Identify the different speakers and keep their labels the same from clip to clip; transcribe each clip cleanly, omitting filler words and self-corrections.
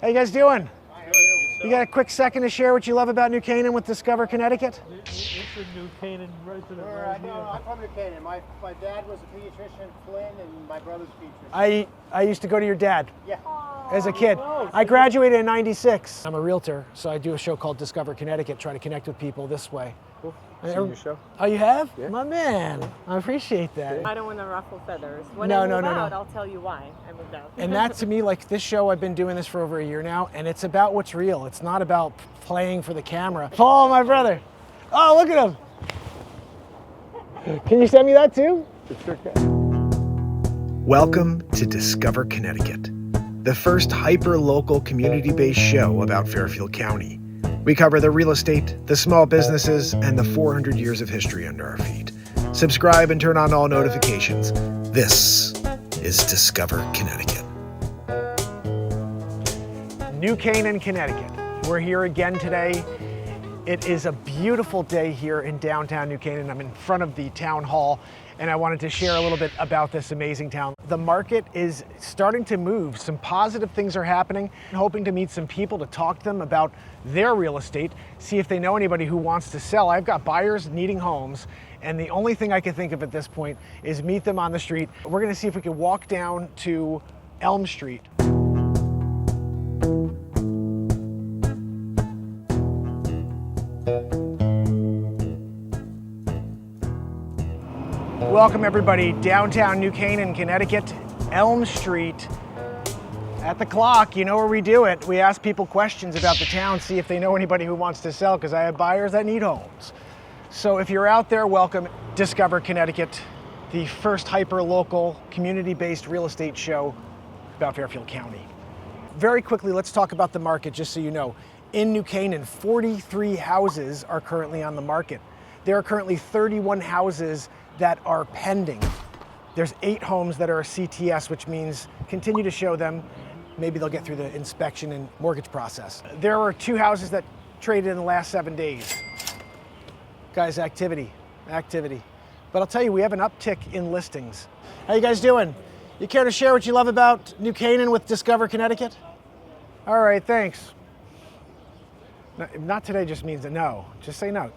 Speaker 1: How you guys doing? You got a quick second to share what you love about New Canaan with Discover Connecticut?
Speaker 2: It's a New Canaan resident
Speaker 3: No,
Speaker 2: right here.
Speaker 3: I'm from New Canaan. My dad was a pediatrician, Flynn, and my brother's a pediatrician.
Speaker 1: I used to go to your dad
Speaker 3: Yeah.
Speaker 1: as a kid. I graduated in '96. I'm a realtor, so I do a show called Discover Connecticut, try to connect with people this way.
Speaker 4: Cool. Seen your show.
Speaker 1: Oh, you have?
Speaker 4: Yeah.
Speaker 1: My man, I appreciate that.
Speaker 5: I don't want to ruffle feathers. When
Speaker 1: No,
Speaker 5: I
Speaker 1: no,
Speaker 5: move
Speaker 1: no, no.
Speaker 5: out, I'll tell you why I moved out.
Speaker 1: And that to me, like this show, I've been doing this for over a year now, and it's about what's real. It's not about playing for the camera. Paul, my brother. Oh, look at him. Can you send me that too?
Speaker 4: Sure can.
Speaker 6: Welcome to Discover Connecticut, the first hyper-local community-based show about Fairfield County. We cover the real estate, the small businesses, and the 400 years of history under our feet. Subscribe and turn on all notifications. This is Discover Connecticut.
Speaker 1: New Canaan, Connecticut. We're here again today. It is a beautiful day here in downtown New Canaan. I'm in front of the town hall, and I wanted to share a little bit about this amazing town. The market is starting to move. Some positive things are happening. I'm hoping to meet some people to talk to them about their real estate, see if they know anybody who wants to sell. I've got buyers needing homes, and the only thing I can think of at this point is meet them on the street. We're gonna see if we can walk down to Elm Street. Welcome everybody, downtown New Canaan, Connecticut, Elm Street. At the clock, you know where we do it. We ask people questions about the town, see if they know anybody who wants to sell, because I have buyers that need homes. So if you're out there, welcome. Discover Connecticut, the first hyper-local, community-based real estate show about Fairfield County. Very quickly, let's talk about the market, just so you know. In New Canaan, 43 houses are currently on the market. There are currently 31 houses that are pending. There's 8 homes that are a CTS, which means continue to show them. Maybe they'll get through the inspection and mortgage process. There are 2 houses that traded in the last 7 days. Guys, activity. But I'll tell you, we have an uptick in listings. How you guys doing? You care to share what you love about New Canaan with Discover Connecticut? All right, thanks. No, not today just means a no. Just say no.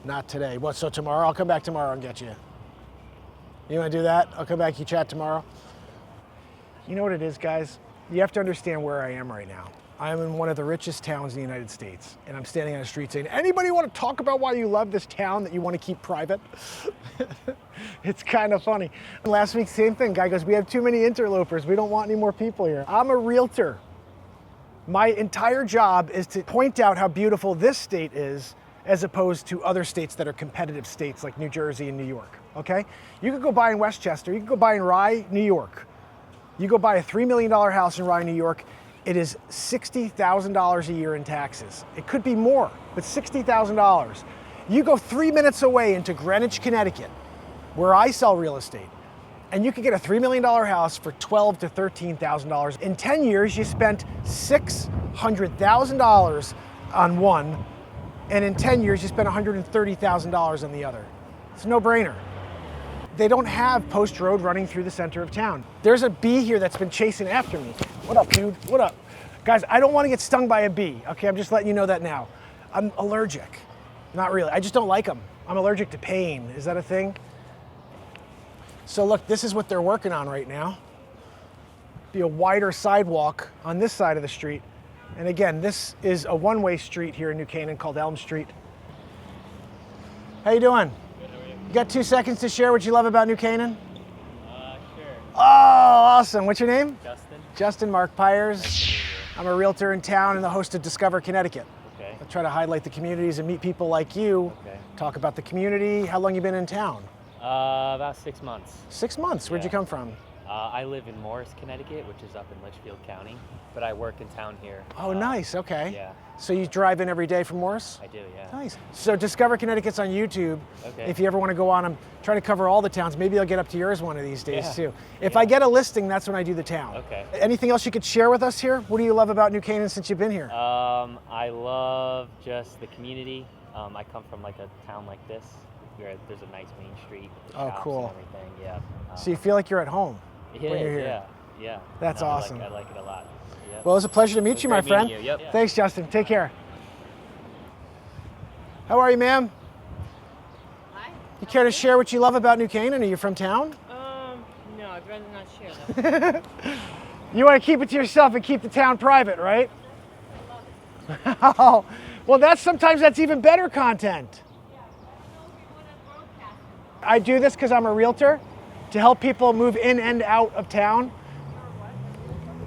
Speaker 1: Not today. What, so tomorrow? I'll come back tomorrow and get you. You want to do that? I'll come back, you chat tomorrow. You know what it is, guys? You have to understand where I am right now. I'm in one of the richest towns in the United States, and I'm standing on a street saying, anybody want to talk about why you love this town that you want to keep private? It's kind of funny. Last week, same thing. Guy goes, we have too many interlopers. We don't want any more people here. I'm a realtor. My entire job is to point out how beautiful this state is as opposed to other states that are competitive states like New Jersey and New York, okay? You could go buy in Westchester, you could go buy in Rye, New York. You go buy a $3 million house in Rye, New York, it is $60,000 a year in taxes. It could be more, but $60,000. You go 3 minutes away into Greenwich, Connecticut, where I sell real estate, and you could get a $3 million house for $12,000 to $13,000. In 10 years, you spent $600,000 on one, and in 10 years, you spent $130,000 on the other. It's a no-brainer. They don't have Post Road running through the center of town. There's a bee here that's been chasing after me. What up, dude? What up? Guys, I don't want to get stung by a bee, okay? I'm just letting you know that now. I'm allergic. Not really, I just don't like them. I'm allergic to pain. Is that a thing? So look, this is what they're working on right now. Be a wider sidewalk on this side of the street. And again, this is a one-way street here in New Canaan called Elm Street. How you doing?
Speaker 7: Good, how are you?
Speaker 1: You got 2 seconds to share what you love about New Canaan?
Speaker 7: Sure.
Speaker 1: Oh, awesome. What's your name?
Speaker 7: Justin?
Speaker 1: Justin Mark Pyers. I'm a realtor in town and the host of Discover Connecticut.
Speaker 7: Okay.
Speaker 1: I try to highlight the communities and meet people like you.
Speaker 7: Okay.
Speaker 1: Talk about the community. How long you been in town?
Speaker 7: About 6 months.
Speaker 1: 6 months. Where'd you
Speaker 7: Yeah.
Speaker 1: come from?
Speaker 7: I live in Morris, Connecticut, which is up in Litchfield County, but I work in town here.
Speaker 1: Oh, nice. Okay.
Speaker 7: Yeah,
Speaker 1: So you drive in every day from Morris?
Speaker 7: I do, yeah.
Speaker 1: Nice. So Discover Connecticut's on YouTube.
Speaker 7: Okay.
Speaker 1: If you ever want to go on, I'm trying to cover all the towns. Maybe I'll get up to yours one of these days
Speaker 7: Yeah.
Speaker 1: too. If
Speaker 7: Yeah.
Speaker 1: I get a listing, that's when I do the town.
Speaker 7: Okay.
Speaker 1: Anything else you could share with us here? What do you love about New Canaan since you've been here?
Speaker 7: I love just the community. I come from like a town like this, where there's a nice main street with the
Speaker 1: Oh,
Speaker 7: shops
Speaker 1: cool.
Speaker 7: and everything, yeah.
Speaker 1: So you feel like you're at home
Speaker 7: It
Speaker 1: when you're
Speaker 7: is,
Speaker 1: here?
Speaker 7: yeah.
Speaker 1: That's
Speaker 7: No,
Speaker 1: awesome.
Speaker 7: I like it a lot. Yep.
Speaker 1: Well, it was a pleasure to meet you, my
Speaker 7: Great meeting
Speaker 1: friend.
Speaker 7: you. Yep.
Speaker 1: Thanks, Justin. Take care. How are you, ma'am?
Speaker 5: Hi.
Speaker 1: You care to share what you love about New Canaan? Are you from town?
Speaker 5: No, I'd rather not share that.
Speaker 1: You want to keep it to yourself and keep the town private, right? Oh, well, sometimes that's even better content. I do this because I'm a realtor to help people move in and out of town.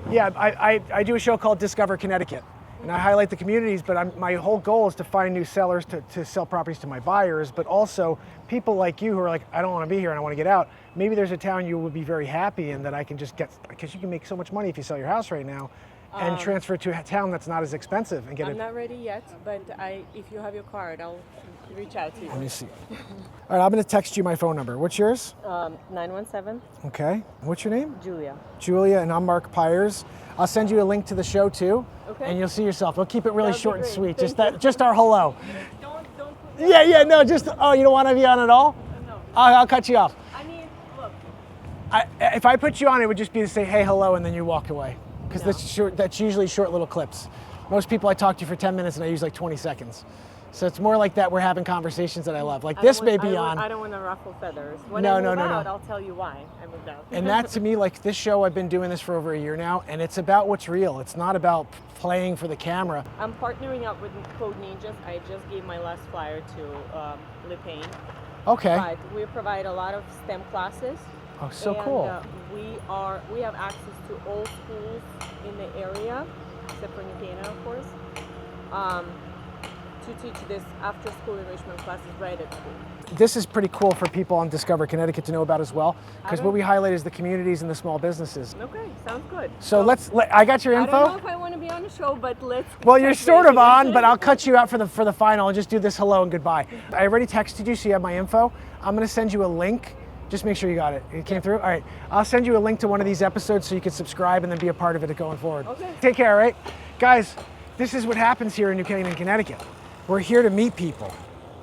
Speaker 1: Yeah, I do a show called Discover Connecticut, and I highlight the communities, but my whole goal is to find new sellers to sell properties to my buyers, but also people like you who are like, I don't want to be here and I want to get out. Maybe there's a town you would be very happy in that I can just get, because you can make so much money if you sell your house right now, and transfer to a town that's not as expensive and get
Speaker 5: I'm
Speaker 1: it.
Speaker 5: not ready yet, but if you have your card, I'll reach out to you.
Speaker 1: Let me see. All right, I'm going to text you my phone number. What's yours?
Speaker 5: 917
Speaker 1: Okay. What's your name?
Speaker 5: Julia.
Speaker 1: Julia, and I'm Mark Pyers. I'll send you a link to the show too,
Speaker 5: Okay.
Speaker 1: and you'll see yourself. We'll keep it really
Speaker 5: That'd be
Speaker 1: short and
Speaker 5: great.
Speaker 1: sweet.
Speaker 5: Thank
Speaker 1: Just our hello.
Speaker 5: Don't put
Speaker 1: Yeah, no, just, oh, you don't want to be on at all?
Speaker 5: no.
Speaker 1: I'll cut you off.
Speaker 5: I mean, look.
Speaker 1: If I put you on, it would just be to say, hey, hello, and then you walk away. Because that's usually short little clips. Most people I talk to for 10 minutes and I use like 20 seconds. So it's more like that we're having conversations that I love. Like this may be on.
Speaker 5: I don't want to ruffle feathers. When
Speaker 1: No,
Speaker 5: I
Speaker 1: no,
Speaker 5: move
Speaker 1: no,
Speaker 5: out,
Speaker 1: no.
Speaker 5: I'll tell you why I moved out.
Speaker 1: And that to me, like this show, I've been doing this for over a year now, and it's about what's real. It's not about playing for the camera.
Speaker 5: I'm partnering up with Code Ninjas. I just gave my last flyer to Lipain.
Speaker 1: Okay.
Speaker 5: But we provide a lot of STEM classes.
Speaker 1: Oh, so
Speaker 5: and,
Speaker 1: cool.
Speaker 5: We have access to all schools in the area, except for New Canaan, of course, to teach this after-school enrichment classes right at school.
Speaker 1: This is pretty cool for people on Discover Connecticut to know about as well, because what we highlight is the communities and the small businesses.
Speaker 5: Okay, sounds good.
Speaker 1: So I got your info.
Speaker 5: I don't know if I want to be on the show, but let's.
Speaker 1: Well, you're
Speaker 5: touch
Speaker 1: sort of
Speaker 5: base.
Speaker 1: on, but I'll cut you out for the final and just do this hello and goodbye. I already texted you, so you have my info. I'm going to send you a link. Just make sure you got it. It came through? All right. I'll send you a link to one of these episodes so you can subscribe and then be a part of it going forward.
Speaker 5: Okay.
Speaker 1: Take care, all right? Guys, this is what happens here in New Canaan, Connecticut. We're here to meet people.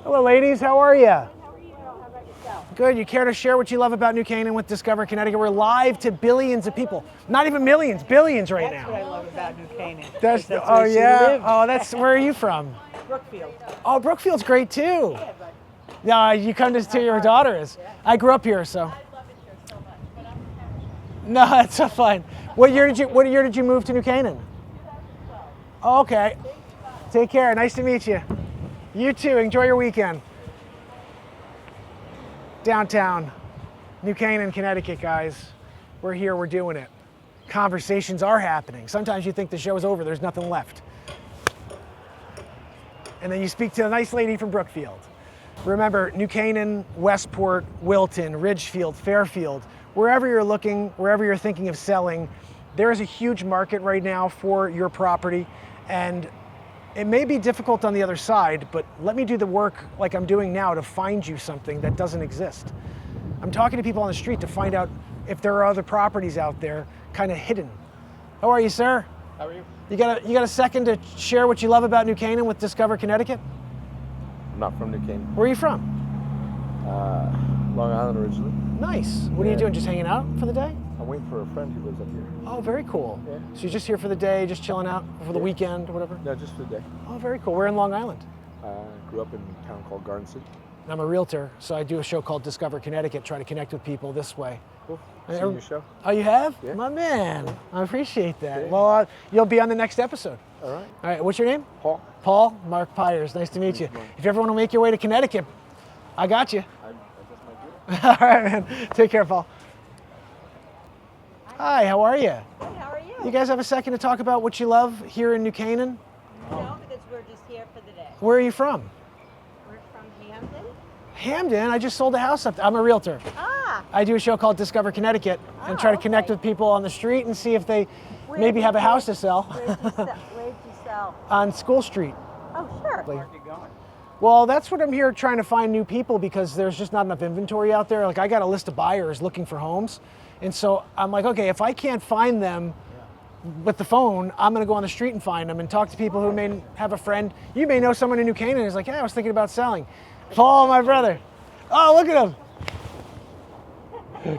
Speaker 1: Hello, ladies. How are you?
Speaker 5: How are you? How about yourself?
Speaker 1: Good. You care to share what you love about New Canaan with Discover Connecticut? We're live to billions of people. Not even millions, billions right
Speaker 2: That's
Speaker 1: now.
Speaker 2: what I love about New Canaan.
Speaker 1: That's
Speaker 2: That's
Speaker 1: oh
Speaker 2: where she
Speaker 1: yeah.
Speaker 2: lives.
Speaker 1: Oh, that's where are you from?
Speaker 2: Brookfield.
Speaker 1: Oh, Brookfield's great too. Yeah, you come to see your daughter is. I grew up here, so.
Speaker 5: I love it here so much, but I'm from
Speaker 1: No, that's so fine. What year did you move to New Canaan? Oh, okay. Take care. Nice to meet you. You too. Enjoy your weekend. Downtown, New Canaan, Connecticut, guys. We're here. We're doing it. Conversations are happening. Sometimes you think the show's over. There's nothing left. And then you speak to a nice lady from Brookfield. Remember, New Canaan, Westport, Wilton, Ridgefield, Fairfield, wherever you're looking, wherever you're thinking of selling, there is a huge market right now for your property. And it may be difficult on the other side, but let me do the work like I'm doing now to find you something that doesn't exist. I'm talking to people on the street to find out if there are other properties out there kind of hidden. How are you, sir?
Speaker 4: How are you?
Speaker 1: You got a second to share what you love about New Canaan with Discover Connecticut?
Speaker 4: I'm not from New Canaan.
Speaker 1: Where are you from?
Speaker 4: Long Island originally.
Speaker 1: Nice. What are you
Speaker 4: Yeah.
Speaker 1: doing? Just hanging out for the day?
Speaker 4: I'm waiting for a friend who lives up here.
Speaker 1: Oh, very cool.
Speaker 4: Yeah.
Speaker 1: So you're just here for the day, just chilling out for the weekend or whatever?
Speaker 4: No, just for the day.
Speaker 1: Oh, very cool. We're in Long Island.
Speaker 4: Grew up in a town called Garden City.
Speaker 1: And I'm a realtor, so I do a show called Discover Connecticut, try to connect with people this way.
Speaker 4: Cool. Seen your show.
Speaker 1: Oh, you have?
Speaker 4: Yeah.
Speaker 1: My man. I appreciate that.
Speaker 4: Yeah.
Speaker 1: Well, you'll be on the next episode.
Speaker 4: All right.
Speaker 1: All right, what's your name?
Speaker 4: Paul.
Speaker 1: Paul, Mark Pyers. Nice to meet you. If you ever want to make your way to Connecticut, I got you.
Speaker 4: I just might do it.
Speaker 1: All right, man. Take care, Paul. Hi, how are you?
Speaker 8: Good, how are you?
Speaker 1: You guys have a second to talk about what you love here in New Canaan?
Speaker 8: No, because we're just here for the day.
Speaker 1: Where are you from?
Speaker 8: We're from Hampton.
Speaker 1: Hamden. I just sold a house up there. I'm a realtor.
Speaker 8: Ah,
Speaker 1: I do a show called Discover Connecticut and try to connect
Speaker 8: okay.
Speaker 1: with people on the street and see if they
Speaker 8: Where
Speaker 1: maybe
Speaker 8: did
Speaker 1: have a
Speaker 8: you-
Speaker 1: house to sell
Speaker 8: where'd you sell?
Speaker 1: on School Street.
Speaker 8: Oh, sure.
Speaker 1: Well, that's what I'm here trying to find new people because there's just not enough inventory out there. Like I got a list of buyers looking for homes. And so I'm like, okay, if I can't find them with the phone, I'm gonna go on the street and find them and talk to people who may have a friend. You may know someone in New Canaan who's like, yeah, I was thinking about selling. Paul, my brother. Oh, look at him.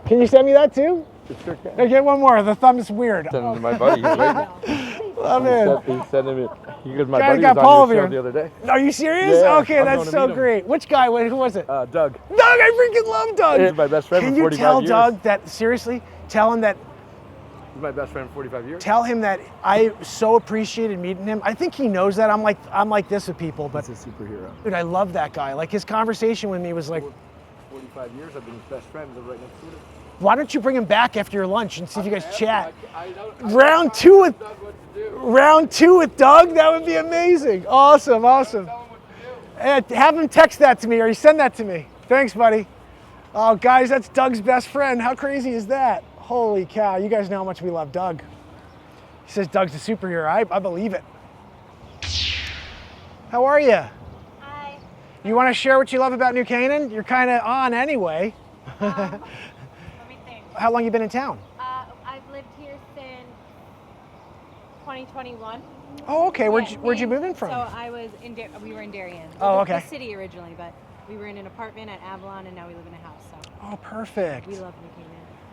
Speaker 1: Can you send me that too?
Speaker 4: It sure can.
Speaker 1: Okay, one more. The thumb's weird.
Speaker 4: Send it to my buddy. He's waiting.
Speaker 1: Oh, man.
Speaker 4: He sent him it. He goes, my
Speaker 1: Guy
Speaker 4: buddy
Speaker 1: got
Speaker 4: was
Speaker 1: Paul
Speaker 4: on
Speaker 1: over
Speaker 4: your show
Speaker 1: here.
Speaker 4: the other day.
Speaker 1: Are you serious?
Speaker 4: Yeah,
Speaker 1: Okay,
Speaker 4: I'm
Speaker 1: that's
Speaker 4: going to
Speaker 1: so
Speaker 4: meet him.
Speaker 1: great. Which guy? Who was it?
Speaker 4: Doug.
Speaker 1: Doug, I freaking love Doug.
Speaker 4: He's my best friend
Speaker 1: Can
Speaker 4: for
Speaker 1: you
Speaker 4: 45
Speaker 1: tell
Speaker 4: years.
Speaker 1: Doug that, seriously, tell him that,
Speaker 4: He's my best friend for 45 years.
Speaker 1: tell him that I so appreciated meeting him. I think he knows that I'm like this with people, but
Speaker 4: He's a superhero.
Speaker 1: dude, I love that guy. Like his conversation with me was like,
Speaker 4: 45 years, I've been his best friend. Live right next to him.
Speaker 1: why don't you bring him back after your lunch and see if you guys chat? Round two with Doug? That would be amazing. Awesome. Have him text that to me or you send that to me. Thanks, buddy. Oh, guys, that's Doug's best friend. How crazy is that? Holy cow. You guys know how much we love Doug. He says Doug's a superhero. I believe it. How are you?
Speaker 8: Hi.
Speaker 1: You want to share what you love about New Canaan? You're kind of on anyway.
Speaker 8: Let me think.
Speaker 1: How long you been in town?
Speaker 8: I've lived here since 2021.
Speaker 1: Oh, okay. Where'd
Speaker 8: Yeah,
Speaker 1: you
Speaker 8: me-
Speaker 1: move in from?
Speaker 8: So we were in Darien.
Speaker 1: Oh,
Speaker 8: The-
Speaker 1: okay.
Speaker 8: The city originally, but we were in an apartment at Avalon, and now we live in a house. So
Speaker 1: Oh, perfect.
Speaker 8: we love New Canaan.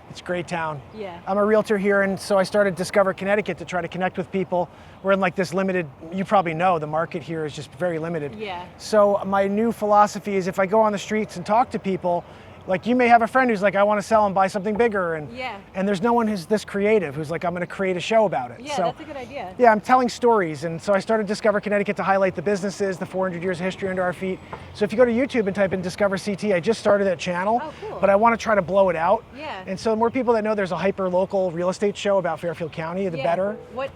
Speaker 1: It's a great town.
Speaker 8: Yeah.
Speaker 1: I'm a realtor here, and so I started Discover Connecticut to try to connect with people. We're in like this limited, you probably know, the market here is just very limited.
Speaker 8: Yeah.
Speaker 1: So my new philosophy is if I go on the streets and talk to people, like you may have a friend who's like, I want to sell and buy something bigger, and
Speaker 8: Yeah.
Speaker 1: and there's no one who's this creative who's like, I'm going to create a show about it.
Speaker 8: Yeah,
Speaker 1: So
Speaker 8: that's a good idea.
Speaker 1: yeah, I'm telling stories, and so I started Discover Connecticut to highlight the businesses, the 400 years of history under our feet. So if you go to YouTube and type in Discover CT, I just started that channel,
Speaker 8: Oh, cool.
Speaker 1: but I want to try to blow it out.
Speaker 8: Yeah.
Speaker 1: And so the more people that know there's a hyper-local real estate show about Fairfield County, the
Speaker 8: Yeah.
Speaker 1: better.
Speaker 8: What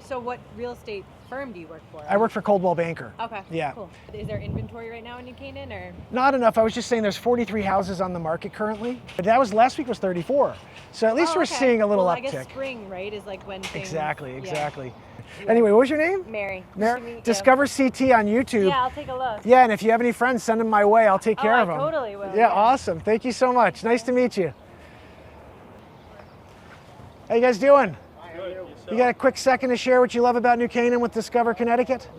Speaker 8: real estate firm do you work for?
Speaker 1: I work for Coldwell Banker.
Speaker 8: Okay.
Speaker 1: Yeah.
Speaker 8: Cool. Is there inventory right now in New Canaan, or?
Speaker 1: Not enough. I was just saying there's 43 houses on the market currently, but that was last week was 34. So at least
Speaker 8: Oh,
Speaker 1: we're
Speaker 8: okay.
Speaker 1: seeing a little
Speaker 8: well,
Speaker 1: uptick.
Speaker 8: I guess spring, right, is like when things.
Speaker 1: Exactly.
Speaker 8: Yeah.
Speaker 1: Anyway, what was your name?
Speaker 8: Mary.
Speaker 1: Mar-
Speaker 8: Nice to meet you.
Speaker 1: Discover CT on YouTube.
Speaker 8: Yeah, I'll take a look.
Speaker 1: Yeah, and if you have any friends, send them my way. I'll take care
Speaker 8: I
Speaker 1: of them.
Speaker 8: totally will,
Speaker 1: Yeah,
Speaker 8: yeah.
Speaker 1: awesome. Thank you so much. Nice to meet you. How you guys doing? You got a quick second to share what you love about New Canaan with Discover Connecticut?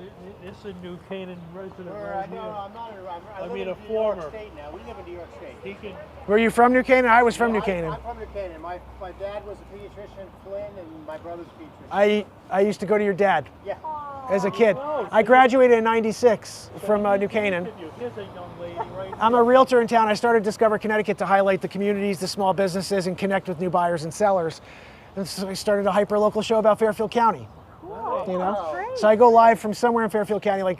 Speaker 2: This is a New Canaan resident
Speaker 3: No,
Speaker 2: right here.
Speaker 3: I'm not. I
Speaker 2: I
Speaker 3: live
Speaker 2: mean,
Speaker 3: in
Speaker 2: a
Speaker 3: New York
Speaker 2: former.
Speaker 3: State now. We live in New York State.
Speaker 2: He can,
Speaker 1: Were you from New Canaan? I was from New
Speaker 3: I'm
Speaker 1: Canaan.
Speaker 3: from New Canaan. My dad was a pediatrician, Flynn, and my brother's pediatrician.
Speaker 1: I used to go to your dad
Speaker 3: Yeah.
Speaker 1: as a kid. I graduated in '96 from New Canaan.
Speaker 2: here's a young lady right
Speaker 1: I'm a realtor in town. I started Discover Connecticut to highlight the communities, the small businesses, and connect with new buyers and sellers. And so I started a hyper-local show about Fairfield County. You know, so I go live from somewhere in Fairfield County, like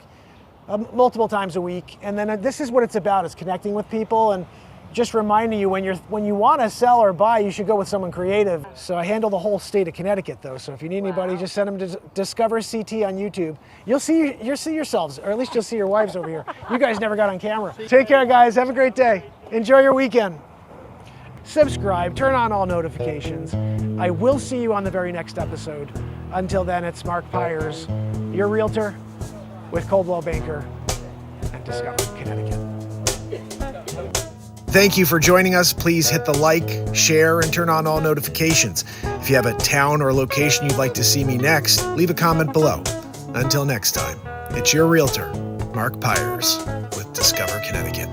Speaker 1: multiple times a week, and then this is what it's about: is connecting with people and just reminding you when you want to sell or buy, you should go with someone creative. So I handle the whole state of Connecticut, though. So if you need anybody, just send them to Discover CT on YouTube. You'll see yourselves, or at least you'll see your wives over here. You guys never got on camera. Take care, guys. Have a great day. Enjoy your weekend. Subscribe, turn on all notifications. I will see you on the very next episode. Until then, it's Mark Pyers, your realtor with Coldwell Banker and Discover Connecticut.
Speaker 6: Thank you for joining us. Please hit the like, share, and turn on all notifications. If you have a town or location you'd like to see me next, leave a comment below. Until next time, it's your realtor, Mark Pyers with Discover Connecticut.